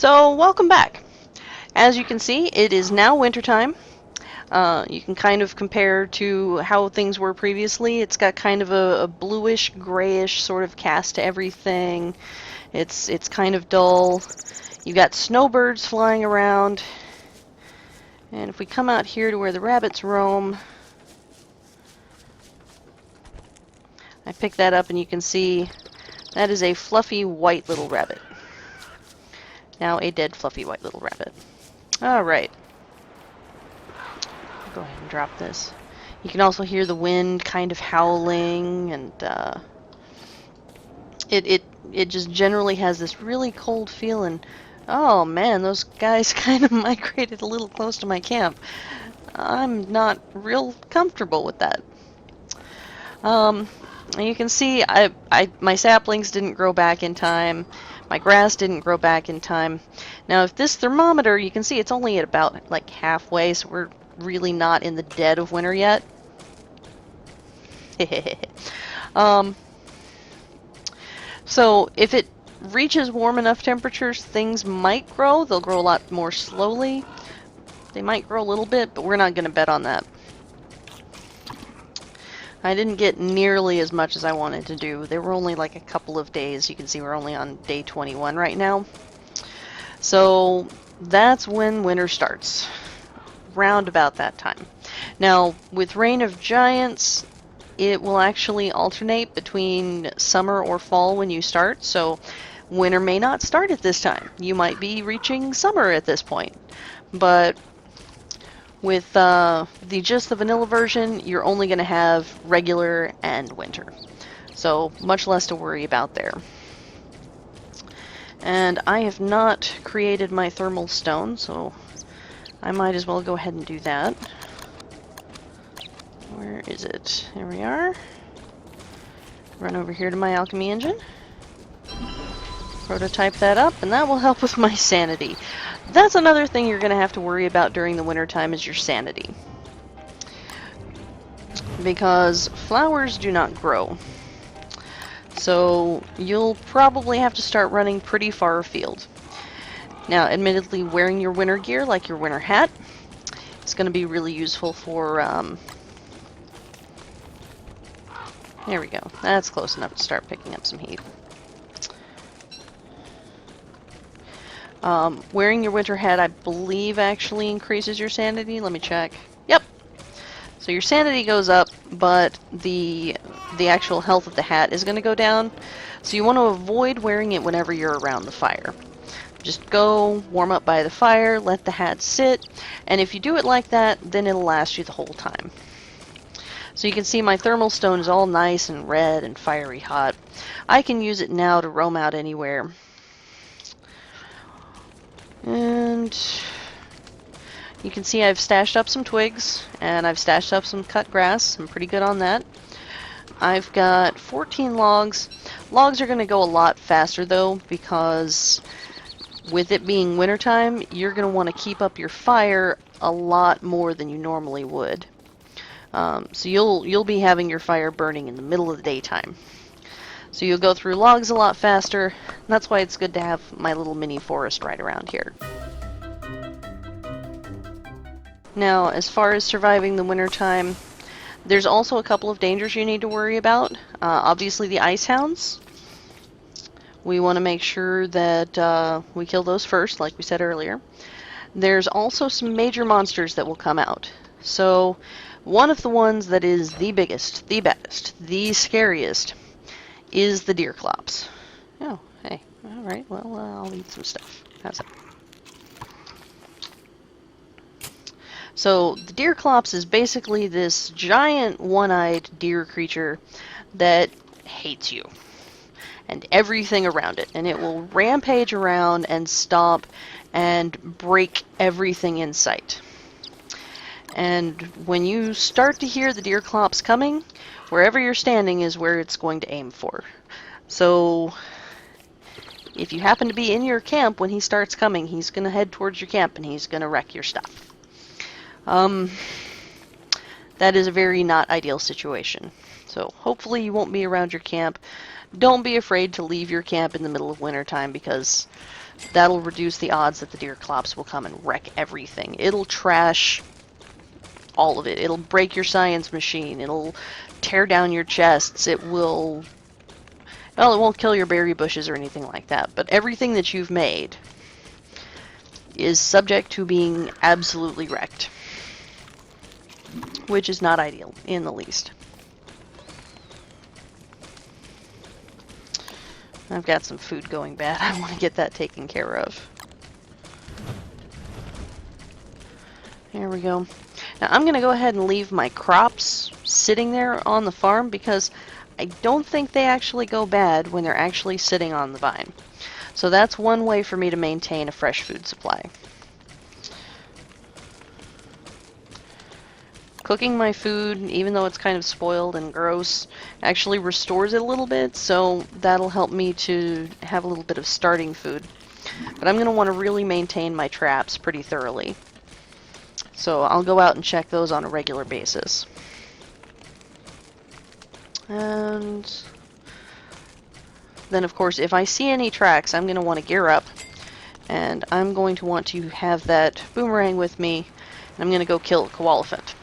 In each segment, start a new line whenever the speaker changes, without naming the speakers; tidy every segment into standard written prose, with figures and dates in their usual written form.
So, welcome back. As you can see, it is now wintertime. You can kind of compare to how things were previously. It's got kind of a bluish, grayish sort of cast to everything. It's kind of dull. You've got snowbirds flying around. And if we come out here to where the rabbits roam, I picked that up and you can see that is a fluffy white little rabbit. Now a dead fluffy white little rabbit. Alright. Go ahead and drop this. You can also hear the wind kind of howling, and it just generally has this really cold feeling. Oh man, those guys kind of migrated a little close to my camp. I'm not real comfortable with that. And you can see my saplings didn't grow back in time. My grass didn't grow back in time. Now, if this thermometer, you can see it's only at about like halfway, so we're really not in the dead of winter yet. So if it reaches warm enough temperatures, things might grow. They'll grow a lot more slowly. They might grow a little bit, but we're not going to bet on that. I didn't get nearly as much as I wanted to do. There were only like a couple of days. You can see we're only on day 21 right now. So that's when winter starts. Round about that time. Now, with Reign of Giants, it will actually alternate between summer or fall when you start. So winter may not start at this time. You might be reaching summer at this point. But with just the vanilla version, you're only going to have regular and winter. So much less to worry about there. And I have not created my thermal stone, so I might as well go ahead and do that. Where is it? There we are. Run over here to my alchemy engine. Prototype that up, and that will help with my sanity. That's another thing you're going to have to worry about during the winter time is your sanity. Because flowers do not grow. So you'll probably have to start running pretty far afield. Now, admittedly, wearing your winter gear, like your winter hat, is going to be really useful for... There we go. That's close enough to start picking up some heat. Wearing your winter hat, I believe, actually increases your sanity. Let me check. Yep. So your sanity goes up, but the actual health of the hat is going to go down. So you want to avoid wearing it whenever you're around the fire. Just go, warm up by the fire, let the hat sit, and if you do it like that, then it'll last you the whole time. So you can see my thermal stone is all nice and red and fiery hot. I can use it now to roam out anywhere. And you can see I've stashed up some twigs, and I've stashed up some cut grass. I'm pretty good on that. I've got 14 logs. Logs are going to go a lot faster though, because with it being wintertime, you're going to want to keep up your fire a lot more than you normally would. So you'll be having your fire burning in the middle of the daytime. So you'll go through logs a lot faster, and that's why it's good to have my little mini forest right around here. Now, as far as surviving the wintertime, there's also a couple of dangers you need to worry about. Obviously the ice hounds. We want to make sure that we kill those first, like we said earlier. There's also some major monsters that will come out. So one of the ones that is the biggest, the baddest, the scariest is the deerclops. Oh, hey. Alright, well, I'll eat some stuff. How's that? So, the deerclops is basically this giant one-eyed deer creature that hates you and everything around it. And it will rampage around and stomp and break everything in sight. And when you start to hear the deerclops coming, wherever you're standing is where it's going to aim for. So if you happen to be in your camp when he starts coming, he's going to head towards your camp and he's going to wreck your stuff. That is a very not ideal situation. So hopefully you won't be around your camp. Don't be afraid to leave your camp in the middle of wintertime, because that'll reduce the odds that the deer clops will come and wreck everything. It'll trash all of it. It'll break your science machine. It'll tear down your chests. It will... Well, it won't kill your berry bushes or anything like that, but everything that you've made is subject to being absolutely wrecked, which is not ideal in the least. I've got some food going bad. I want to get that taken care of. There we go. Now I'm going to go ahead and leave my crops sitting there on the farm because I don't think they actually go bad when they're actually sitting on the vine. So that's one way for me to maintain a fresh food supply. Cooking my food, even though it's kind of spoiled and gross, actually restores it a little bit, so that'll help me to have a little bit of starting food. But I'm going to want to really maintain my traps pretty thoroughly. So I'll go out and check those on a regular basis. And then, of course, if I see any tracks, I'm going to want to gear up. And I'm going to want to have that boomerang with me. And I'm going to go kill a koalefant.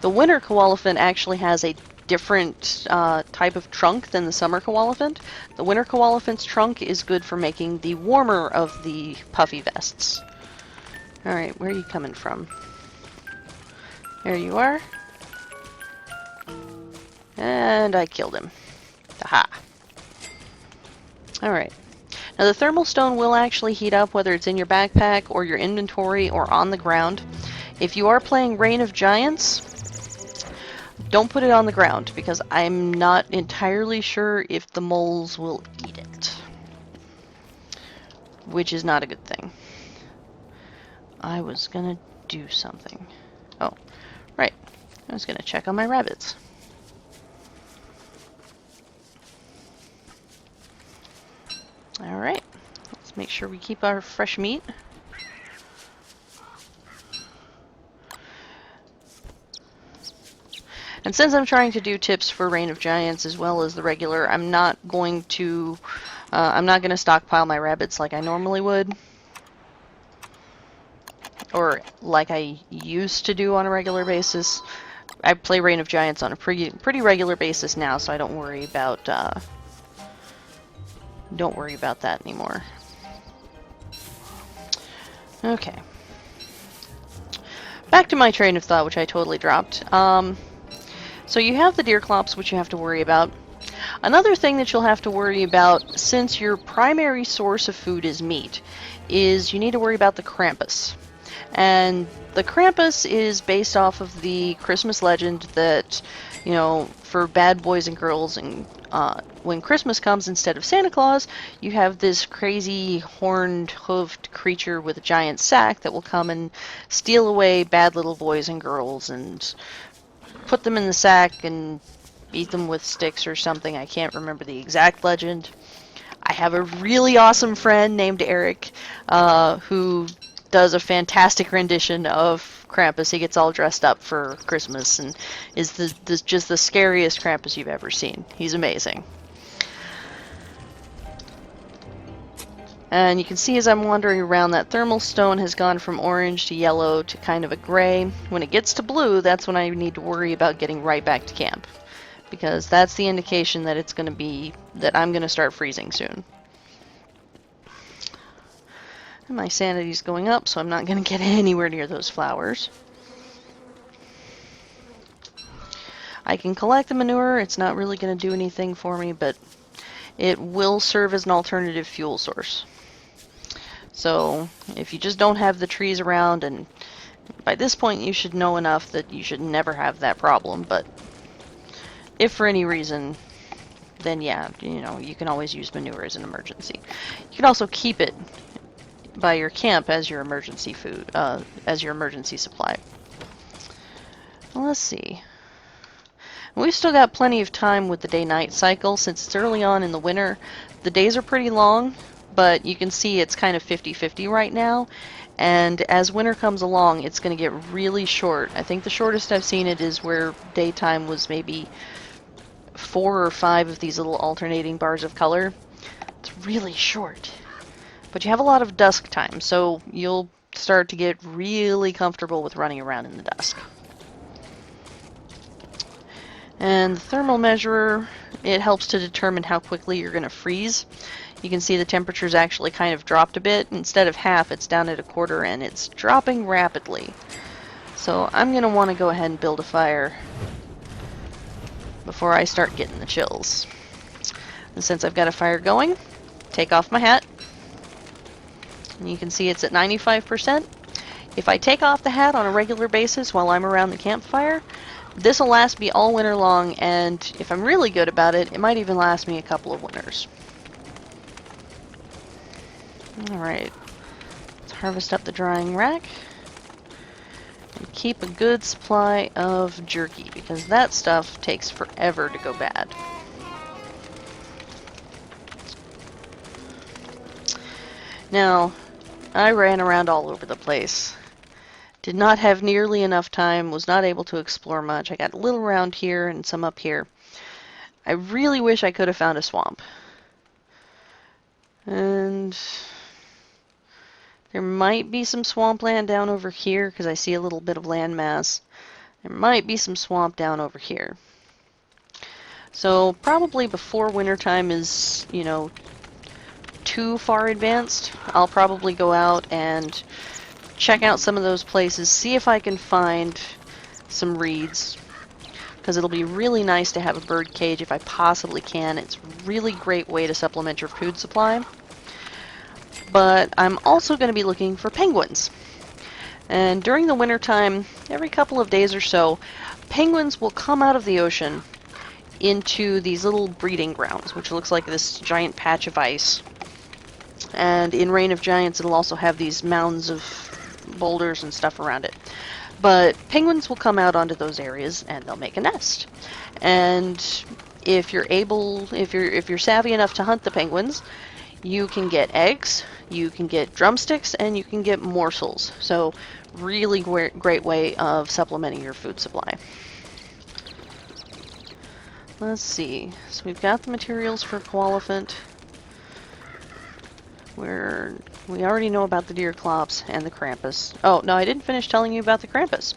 The winter koalefant actually has a different type of trunk than the summer koalefant. The winter koalefant's trunk is good for making the warmer of the puffy vests. Alright, where are you coming from? There you are. And I killed him. Aha. Alright. Now the thermal stone will actually heat up whether it's in your backpack or your inventory or on the ground. If you are playing Reign of Giants, don't put it on the ground because I'm not entirely sure if the moles will eat it. Which is not a good thing. I was gonna do something. Oh, right. I was gonna check on my rabbits. Alright. Let's make sure we keep our fresh meat. And since I'm trying to do tips for Reign of Giants as well as the regular, I'm not going to stockpile my rabbits like I normally would. Or like I used to do on a regular basis. I play Reign of Giants on a pretty regular basis now, so I don't worry about that anymore. Okay. Back to my train of thought, which I totally dropped. So you have the deer clops, which you have to worry about. Another thing that you'll have to worry about, since your primary source of food is meat, is you need to worry about the Krampus. And the Krampus is based off of the Christmas legend that, you know, for bad boys and girls, and when Christmas comes, instead of Santa Claus, you have this crazy horned, hoofed creature with a giant sack that will come and steal away bad little boys and girls and put them in the sack and beat them with sticks or something. I can't remember the exact legend. I have a really awesome friend named Eric who does a fantastic rendition of Krampus. He gets all dressed up for Christmas and is just the scariest Krampus you've ever seen. He's amazing. And you can see as I'm wandering around, that thermal stone has gone from orange to yellow to kind of a gray. When it gets to blue, that's when I need to worry about getting right back to camp. Because that's the indication that it's going to be, that I'm going to start freezing soon. And my sanity's going up, so I'm not going to get anywhere near those flowers. I can collect the manure. It's not really going to do anything for me, but it will serve as an alternative fuel source. So if you just don't have the trees around, and by this point you should know enough that you should never have that problem, but if for any reason, then yeah, you know, you can always use manure as an emergency. You can also keep it by your camp as your emergency food, as your emergency supply. Well, let's see. We've still got plenty of time with the day-night cycle. Since it's early on in the winter, the days are pretty long, but you can see it's kind of 50-50 right now. And as winter comes along, it's going to get really short. I think the shortest I've seen it is where daytime was maybe 4 or 5 of these little alternating bars of color. It's really short. But you have a lot of dusk time, so you'll start to get really comfortable with running around in the dusk. And the thermal measurer, it helps to determine how quickly you're going to freeze. You can see the temperature's actually kind of dropped a bit. Instead of half, it's down at a quarter, and it's dropping rapidly. So I'm going to want to go ahead and build a fire before I start getting the chills. And since I've got a fire going, take off my hat. And you can see it's at 95%. If I take off the hat on a regular basis while I'm around the campfire, this will last me all winter long, and if I'm really good about it, it might even last me a couple of winters. Alright, let's harvest up the drying rack and keep a good supply of jerky, because that stuff takes forever to go bad. Now, I ran around all over the place. Did not have nearly enough time, was not able to explore much. I got a little around here and some up here. I really wish I could have found a swamp. And there might be some swampland down over here, because I see a little bit of landmass. There might be some swamp down over here. So probably before wintertime is, you know, too far advanced, I'll probably go out and check out some of those places, see if I can find some reeds, because it'll be really nice to have a bird cage if I possibly can. It's a really great way to supplement your food supply. But I'm also going to be looking for penguins. And during the wintertime, every couple of days or so, penguins will come out of the ocean into these little breeding grounds, which looks like this giant patch of ice. And in Reign of Giants, it'll also have these mounds of boulders and stuff around it. But penguins will come out onto those areas and they'll make a nest. And if you're savvy enough to hunt the penguins, you can get eggs, you can get drumsticks, and you can get morsels. So really great way of supplementing your food supply. Let's see. So we've got the materials for Qualiphant. We already know about the deer clops and the Krampus. Oh, no, I didn't finish telling you about the Krampus.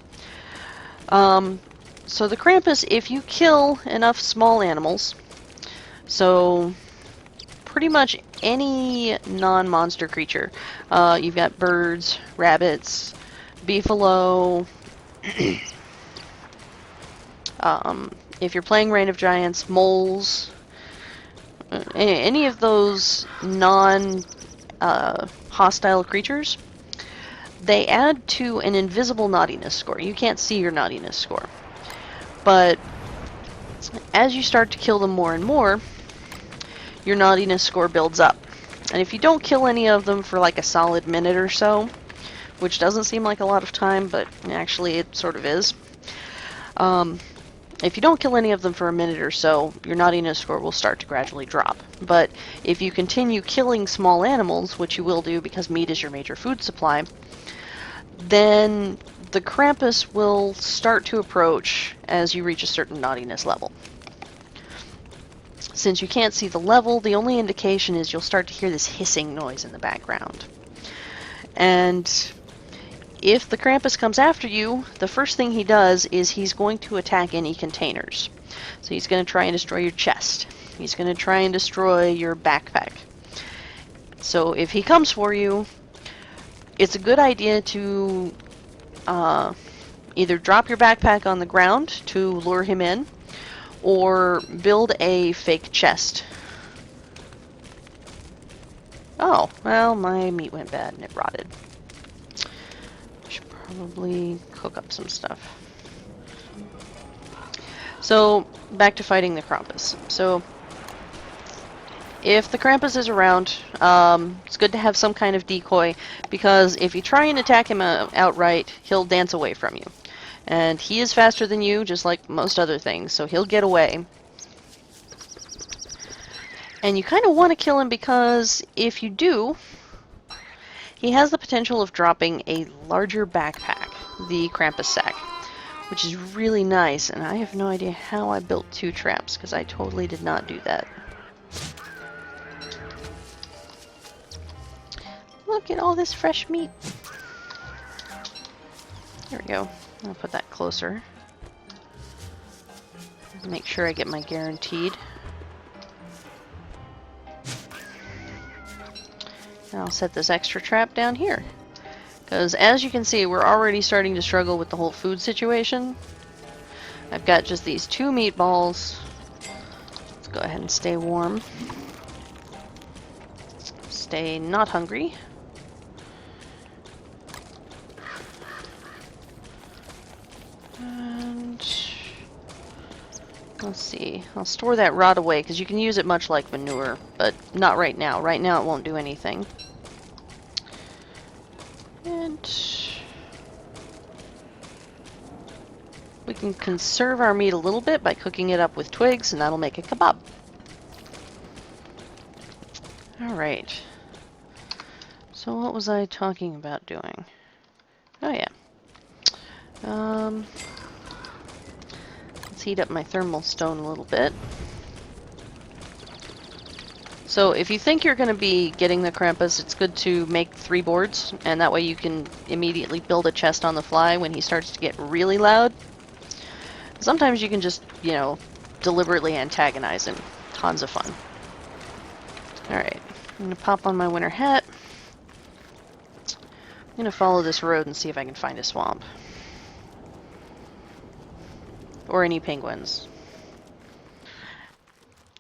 So the Krampus, if you kill enough small animals, so pretty much any non-monster creature, you've got birds, rabbits, beefalo, if you're playing Reign of Giants, moles, any of those non-hostile creatures, they add to an invisible naughtiness score. You can't see your naughtiness score. But as you start to kill them more and more, your naughtiness score builds up. And if you don't kill any of them for like a solid minute or so, which doesn't seem like a lot of time, but actually it sort of is, if you don't kill any of them for a minute or so, your naughtiness score will start to gradually drop. But if you continue killing small animals, which you will do because meat is your major food supply, then the Krampus will start to approach as you reach a certain naughtiness level. Since you can't see the level, the only indication is you'll start to hear this hissing noise in the background. And if the Krampus comes after you, the first thing he does is he's going to attack any containers. So he's going to try and destroy your chest. He's going to try and destroy your backpack. So if he comes for you, it's a good idea to either drop your backpack on the ground to lure him in, or build a fake chest. Oh, well, my meat went bad and it rotted. Should probably cook up some stuff. So, back to fighting the Krampus. So, if the Krampus is around, it's good to have some kind of decoy, because if you try and attack him outright, he'll dance away from you. And he is faster than you, just like most other things, so he'll get away. And you kind of want to kill him because if you do, he has the potential of dropping a larger backpack, the Krampus sack, which is really nice, and I have no idea how I built 2 traps, because I totally did not do that. Look at all this fresh meat. There we go. I'll put that closer. Make sure I get my guaranteed. And I'll set this extra trap down here. Because as you can see, we're already starting to struggle with the whole food situation. I've got just these 2 meatballs. Let's go ahead and stay warm. Stay not hungry. And let's see. I'll store that rod away because you can use it much like manure, but not right now. Right now it won't do anything. And we can conserve our meat a little bit by cooking it up with twigs, and that'll make a kebab. Alright. So what was I talking about doing? Oh yeah. Let's heat up my thermal stone a little bit. So if you think you're going to be getting the Krampus, it's good to make 3 boards, and that way you can immediately build a chest on the fly when he starts to get really loud. Sometimes you can just, you know, deliberately antagonize him. Tons of fun. Alright, I'm going to pop on my winter hat. I'm going to follow this road and see if I can find a swamp. Or any penguins.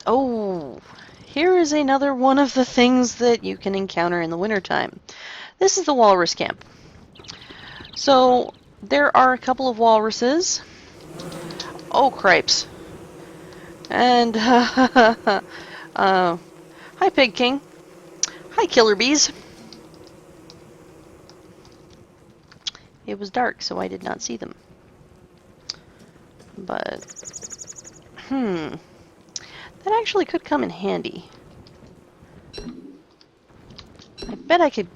Oh, here is another one of the things that you can encounter in the wintertime. This is the walrus camp. So, there are a couple of walruses. Oh, cripes. And, hi, Pig King. Hi, Killer Bees. It was dark, so I did not see them. But, that actually could come in handy. I bet I could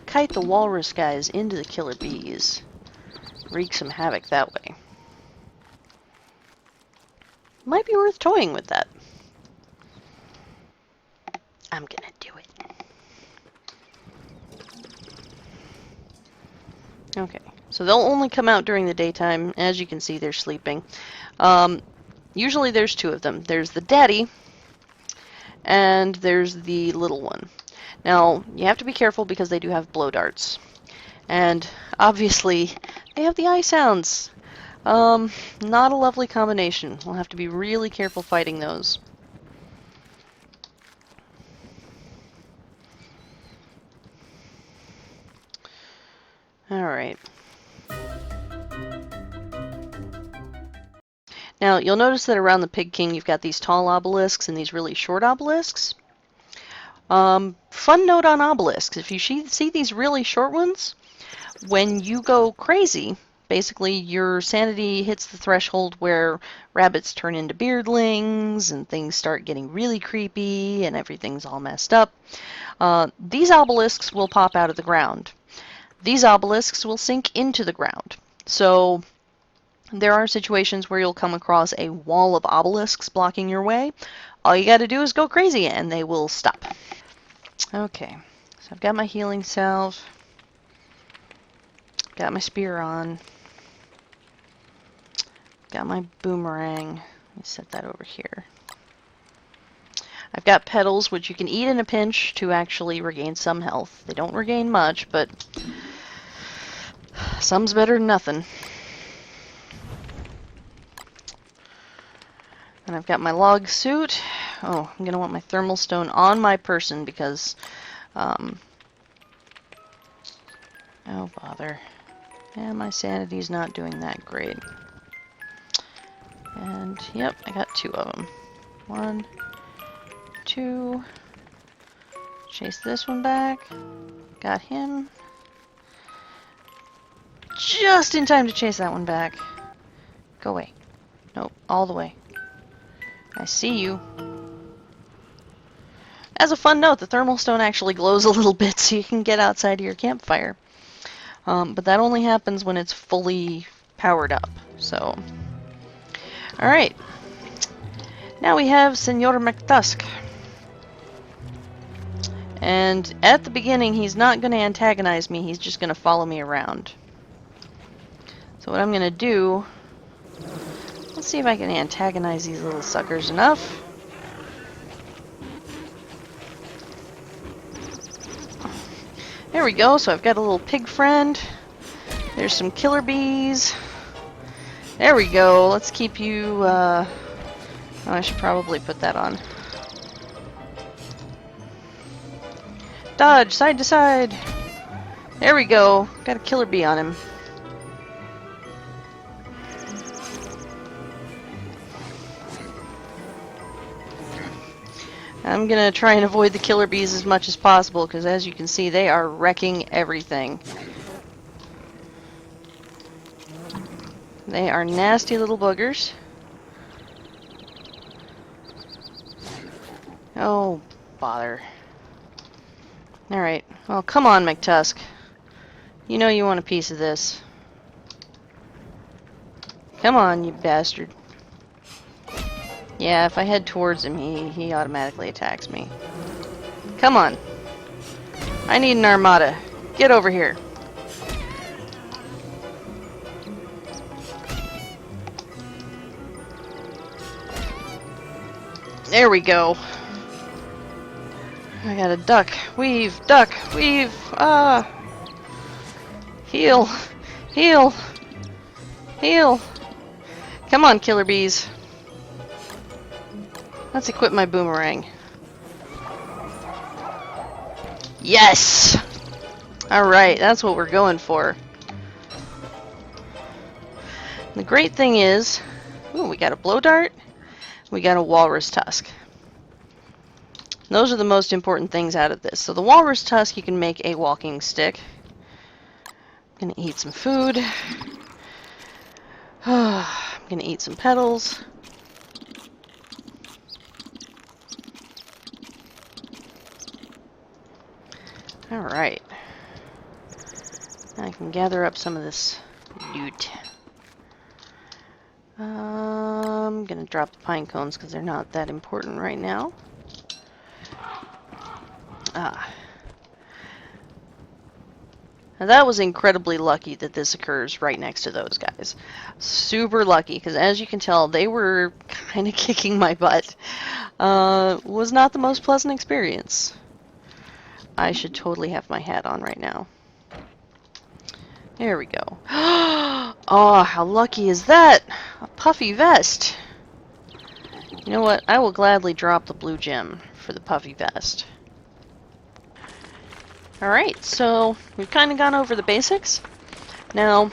kite the walrus guys into the killer bees. Wreak some havoc that way. Might be worth toying with that. I'm gonna do it. Okay, so they'll only come out during the daytime. As you can see, they're sleeping. Usually there's 2 of them. There's the daddy, and there's the little one. Now, you have to be careful because they do have blow darts. And, obviously, they have the eye sounds. Not a lovely combination. We'll have to be really careful fighting those. Alright. Now, you'll notice that around the Pig King you've got these tall obelisks and these really short obelisks. Fun note on obelisks, if you see these really short ones, when you go crazy, basically your sanity hits the threshold where rabbits turn into beardlings and things start getting really creepy and everything's all messed up. These obelisks will pop out of the ground. These obelisks will sink into the ground. So there are situations where you'll come across a wall of obelisks blocking your way. All you gotta do is go crazy and they will stop. Okay, so I've got my healing salve. Got my spear on. Got my boomerang. Let me set that over here. I've got petals, which you can eat in a pinch to actually regain some health. They don't regain much, but some's better than nothing. And I've got my log suit. Oh, I'm going to want my thermal stone on my person because, oh bother. Yeah, my sanity's not doing that great. And, yep, I got 2 of them. 1, 2. Chase this one back. Got him. Just in time to chase that one back. Go away. Nope, all the way. I see you. As a fun note, the thermal stone actually glows a little bit so you can get outside of your campfire. But that only happens when it's fully powered up. So, alright. Now we have Senor MacTusk. And at the beginning, he's not going to antagonize me, he's just going to follow me around. So what I'm going to do, let's see if I can antagonize these little suckers enough. There we go, so I've got a little pig friend. There's some killer bees. There we go, let's keep you, oh, I should probably put that on. Dodge, side to side. There we go. Got a killer bee on him. I'm gonna try and avoid the killer bees as much as possible, because as you can see, they are wrecking everything. They are nasty little boogers. Oh, bother. Alright, well, come on, MacTusk. You know you want a piece of this. Come on, you bastard. Yeah, if I head towards him, he automatically attacks me. Come on. I need an armada. Get over here. There we go. I gotta duck, weave, ah! Heal, heal, heal. Come on, killer bees. Let's equip my boomerang. Yes! Alright, that's what we're going for. The great thing is, ooh, we got a blow dart, we got a walrus tusk. Those are the most important things out of this. So the walrus tusk, you can make a walking stick. I'm gonna eat some food. I'm gonna eat some petals. Alright. I can gather up some of this loot. I'm gonna drop the pine cones because they're not that important right now. Now that was incredibly lucky that this occurs right next to those guys. Super lucky, because as you can tell, they were kind of kicking my butt. Was not the most pleasant experience. I should totally have my hat on right now. There we go. Oh, how lucky is that? A puffy vest. You know what? I will gladly drop the blue gem for the puffy vest. Alright, so we've kind of gone over the basics. Now,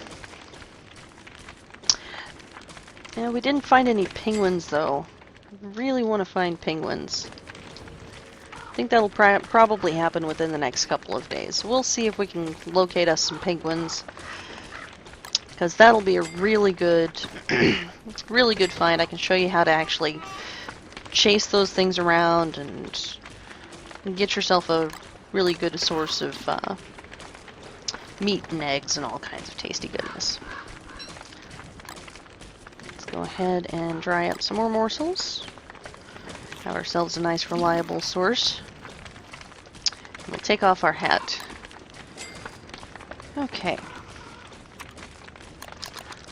yeah, we didn't find any penguins though. I really want to find penguins. I think that'll probably happen within the next couple of days. We'll see if we can locate us some penguins, because that'll be a really good, really good find. I can show you how to actually chase those things around and get yourself a really good source of meat and eggs and all kinds of tasty goodness. Let's go ahead and dry up some more morsels. Have ourselves a nice reliable source. And we'll take off our hat. Okay.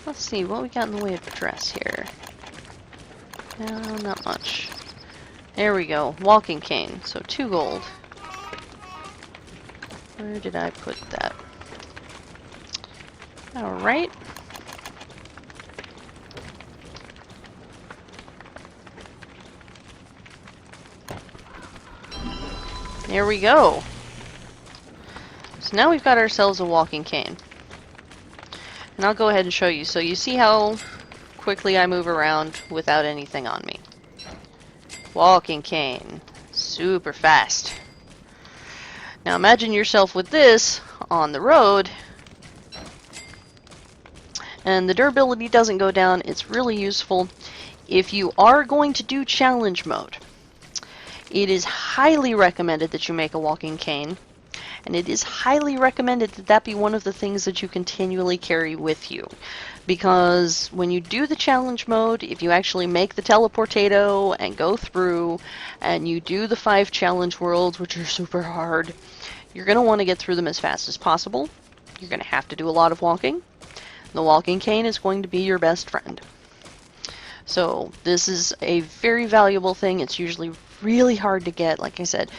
Let's see what we got in the way of dress here. No, not much. There we go. Walking cane. So 2 gold. Where did I put that? Alright. There we go. So now we've got ourselves a walking cane. And I'll go ahead and show you. So you see how quickly I move around without anything on me. Walking cane. Super fast. Now imagine yourself with this on the road, and the durability doesn't go down. It's really useful if you are going to do challenge mode. It is highly recommended that you make a walking cane, and it is highly recommended that that be one of the things that you continually carry with you. because when you do the challenge mode, if you actually make the teleportado and go through and you do the 5 challenge worlds, which are super hard, you're going to want to get through them as fast as possible. You're going to have to do a lot of walking. The walking cane is going to be your best friend. So this is a very valuable thing. It's usually really hard to get. Like I said,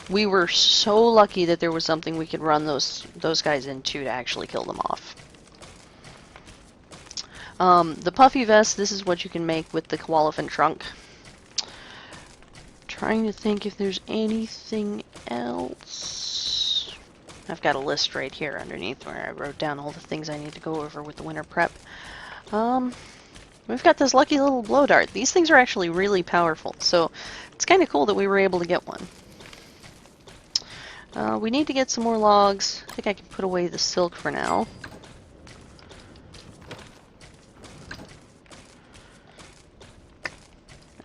we were so lucky that there was something we could run those guys into to actually kill them off. The puffy vest, this is what you can make with the koalefant trunk. Trying to think if there's anything else. I've got a list right here underneath where I wrote down all the things I need to go over with the winter prep. We've got this lucky little blow dart. These things are actually really powerful, so it's kind of cool that we were able to get one. We need to get some more logs. I think I can put away the silk for now.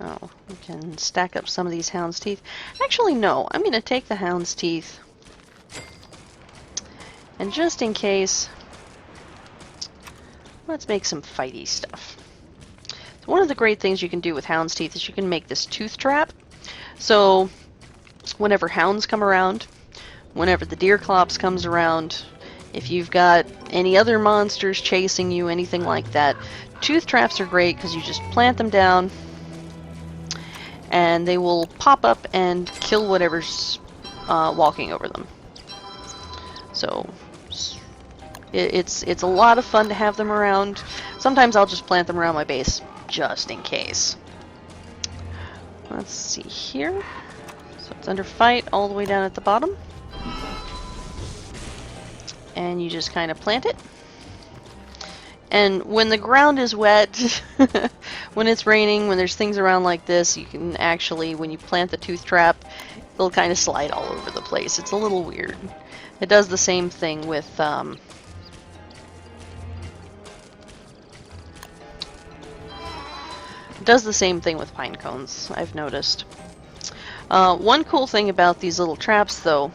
Oh, we can stack up some of these hound's teeth. Actually, no. I'm going to take the hound's teeth. And just in case, let's make some fighty stuff. So one of the great things you can do with hound's teeth is you can make this tooth trap. So whenever hounds come around, whenever the deer clops comes around, if you've got any other monsters chasing you, anything like that, tooth traps are great because you just plant them down and they will pop up and kill whatever's walking over them. So it's a lot of fun to have them around. Sometimes I'll just plant them around my base just in case. Let's see here. So it's under fight all the way down at the bottom. And you just kind of plant it. And when the ground is wet, when it's raining, when there's things around like this, you can actually, when you plant the tooth trap, it'll kind of slide all over the place. It's a little weird. It does the same thing with pine cones, I've noticed. One cool thing about these little traps, though,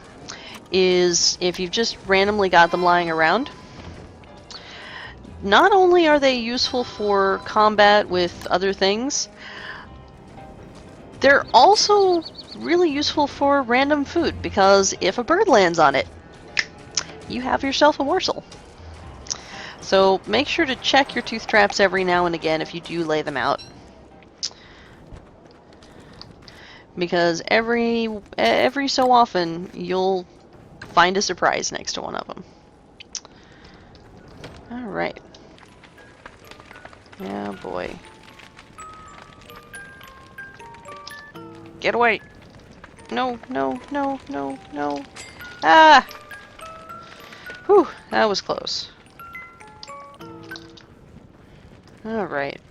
is if you've just randomly got them lying around, not only are they useful for combat with other things, they're also really useful for random food, because if a bird lands on it, you have yourself a morsel. So make sure to check your tooth traps every now and again if you do lay them out, because every so often you'll find a surprise next to one of them. Alright. Yeah, boy. Get away! No, no, no, no, no. Ah! Whew, that was close. Alright.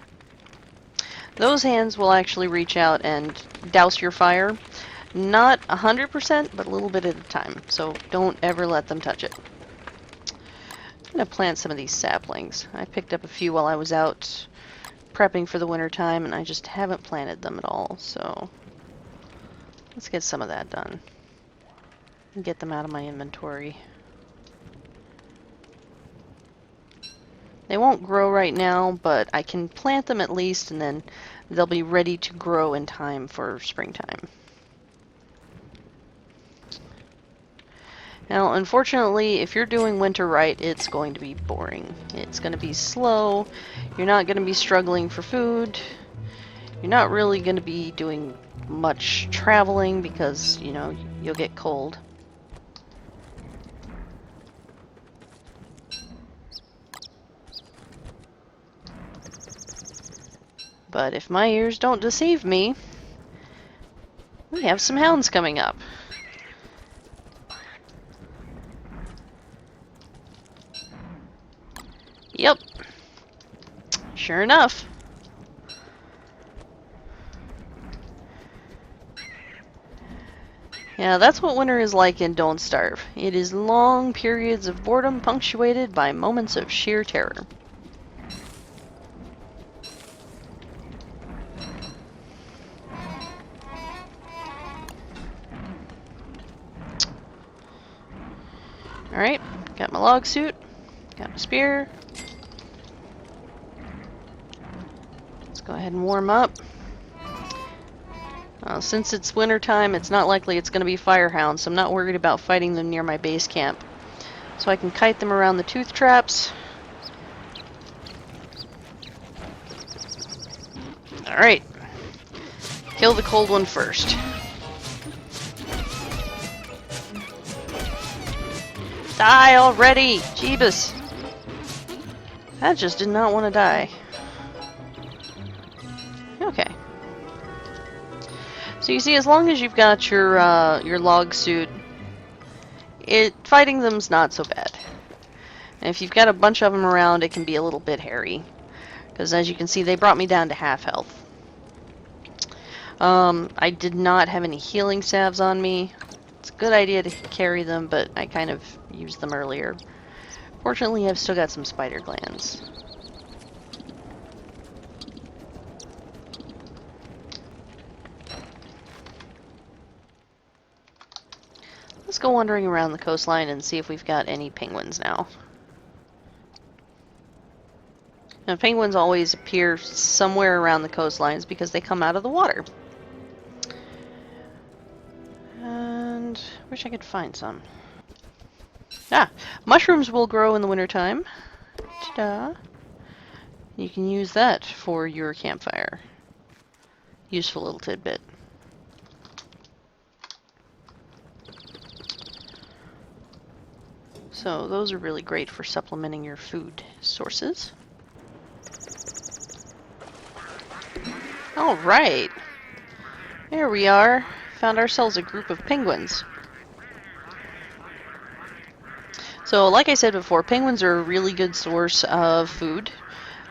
Those hands will actually reach out and douse your fire. Not 100%, but a little bit at a time. So don't ever let them touch it. I'm going to plant some of these saplings. I picked up a few while I was out prepping for the winter time, and I just haven't planted them at all. So let's get some of that done and get them out of my inventory. They won't grow right now, but I can plant them at least, and then they'll be ready to grow in time for springtime. Now, unfortunately, if you're doing winter right, it's going to be boring. It's going to be slow. You're not going to be struggling for food. You're not really going to be doing much traveling because, you know, you'll get cold. But if my ears don't deceive me, we have some hounds coming up. Yep. Sure enough. Yeah, that's what winter is like in Don't Starve. It is long periods of boredom punctuated by moments of sheer terror. Alright, got my log suit, got my spear. ahead and warm up. Since it's winter time, it's not likely it's going to be firehounds, so I'm not worried about fighting them near my base camp. So I can kite them around the tooth traps. Alright. Kill the cold one first. Die already! Jeebus! That just did not want to die. Okay. So you see, as long as you've got your log suit, fighting them's not so bad. And if you've got a bunch of them around, it can be a little bit hairy. Because as you can see, they brought me down to half health. I did not have any healing salves on me. It's a good idea to carry them, but I kind of used them earlier. Fortunately, I've still got some spider glands. Let's go wandering around the coastline and see if we've got any penguins now. Now, penguins always appear somewhere around the coastlines because they come out of the water. And wish I could find some. Ah, mushrooms will grow in the wintertime. Ta-da! You can use that for your campfire. Useful little tidbit. So those are really great for supplementing your food sources. Alright. There we are. Found ourselves a group of penguins. So, like I said before, penguins are a really good source of food.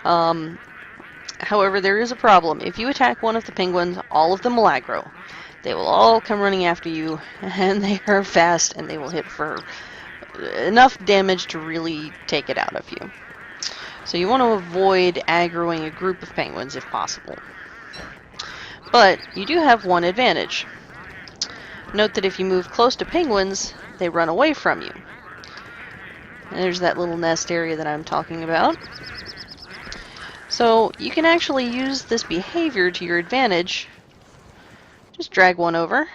However, there is a problem. If you attack one of the penguins, all of them will aggro. They will all come running after you, and they are fast, and they will hit for enough damage to really take it out of you. So you want to avoid aggroing a group of penguins if possible. But you do have one advantage. Note that if you move close to penguins, they run away from you. And there's that little nest area that I'm talking about. So you can actually use this behavior to your advantage. Just drag one over,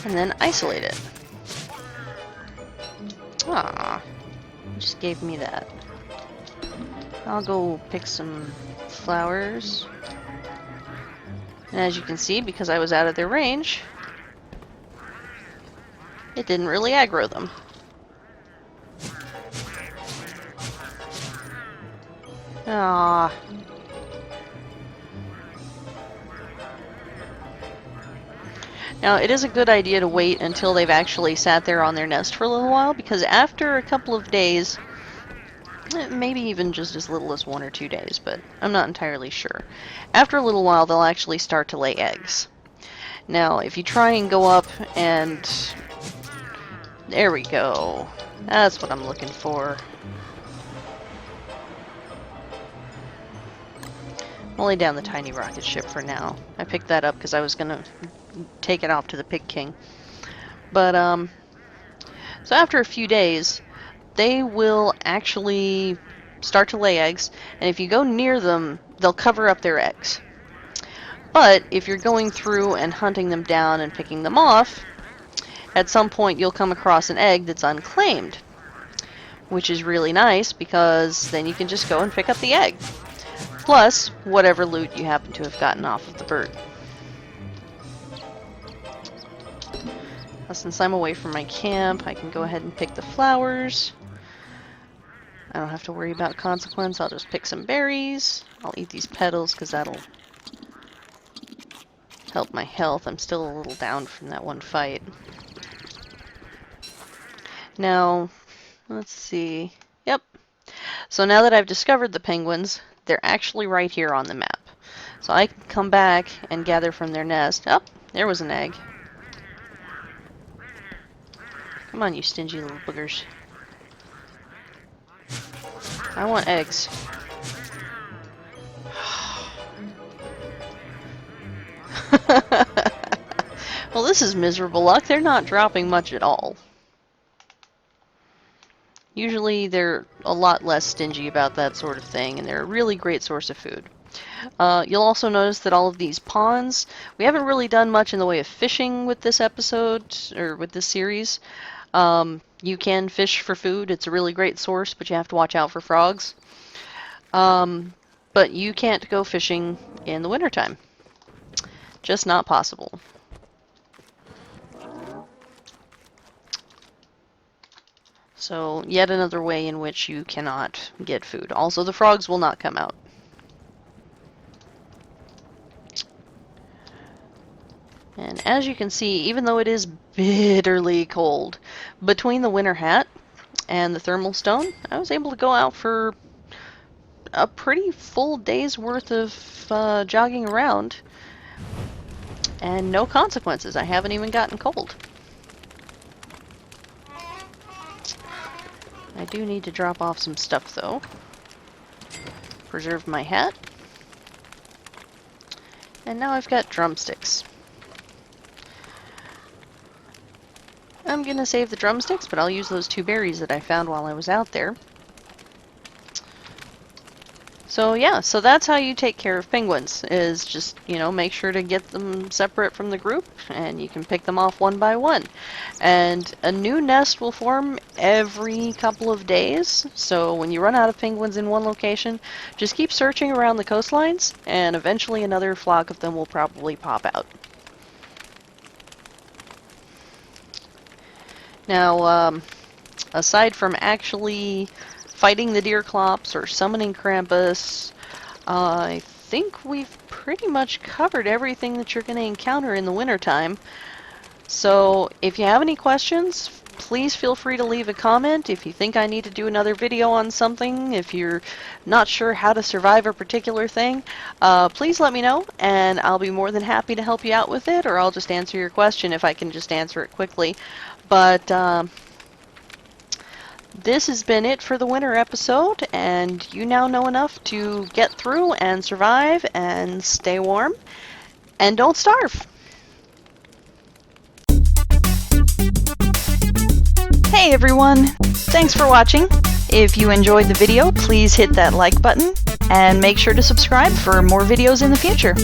and then isolate it. Ah, just gave me that. I'll go pick some flowers. And as you can see, because I was out of their range, it didn't really aggro them. Ah. Now, it is a good idea to wait until they've actually sat there on their nest for a little while, because after a couple of days, maybe even just as little as 1 or 2 days, but I'm not entirely sure. After a little while, they'll actually start to lay eggs. Now, if you try and go up and... There we go. That's what I'm looking for. I'm only down the tiny rocket ship for now. I picked that up because I was going to take it off to the Pig King. But, so after a few days, they will actually start to lay eggs, and if you go near them, they'll cover up their eggs. But if you're going through and hunting them down and picking them off, at some point you'll come across an egg that's unclaimed, which is really nice because then you can just go and pick up the egg, plus whatever loot you happen to have gotten off of the bird. Now, since I'm away from my camp, I can go ahead and pick the flowers. I don't have to worry about consequence. I'll just pick some berries. I'll eat these petals because that'll help my health. I'm still a little down from that one fight. Now, let's see. Yep. So now that I've discovered the penguins, they're actually right here on the map. So I can come back and gather from their nest. Oh, there was an egg. Come on, you stingy little boogers. I want eggs. Well, this is miserable luck. They're not dropping much at all. Usually they're a lot less stingy about that sort of thing, and they're a really great source of food. You'll also notice that all of these ponds, we haven't really done much in the way of fishing with this episode, or with this series. You can fish for food. It's a really great source, but you have to watch out for frogs. But you can't go fishing in the wintertime. Just not possible. So, yet another way in which you cannot get food. Also, the frogs will not come out. And as you can see, even though it is bitterly cold, between the winter hat and the thermal stone, I was able to go out for a pretty full day's worth of jogging around. And no consequences. I haven't even gotten cold. I do need to drop off some stuff, though. Preserve my hat. And now I've got drumsticks. I'm gonna save the drumsticks, but I'll use those 2 berries that I found while I was out there. So yeah, so that's how you take care of penguins, is just, make sure to get them separate from the group, and you can pick them off one by one. And a new nest will form every couple of days, so when you run out of penguins in one location, just keep searching around the coastlines, and eventually another flock of them will probably pop out. Now, aside from actually fighting the Deerclops or summoning Krampus, I think we've pretty much covered everything that you're going to encounter in the wintertime. So if you have any questions, please feel free to leave a comment. If you think I need to do another video on something, if you're not sure how to survive a particular thing, please let me know, and I'll be more than happy to help you out with it, or I'll just answer your question if I can just answer it quickly. But this has been it for the winter episode, and you now know enough to get through and survive and stay warm, and don't starve. Hey everyone! Thanks for watching. If you enjoyed the video, please hit that like button, and make sure to subscribe for more videos in the future.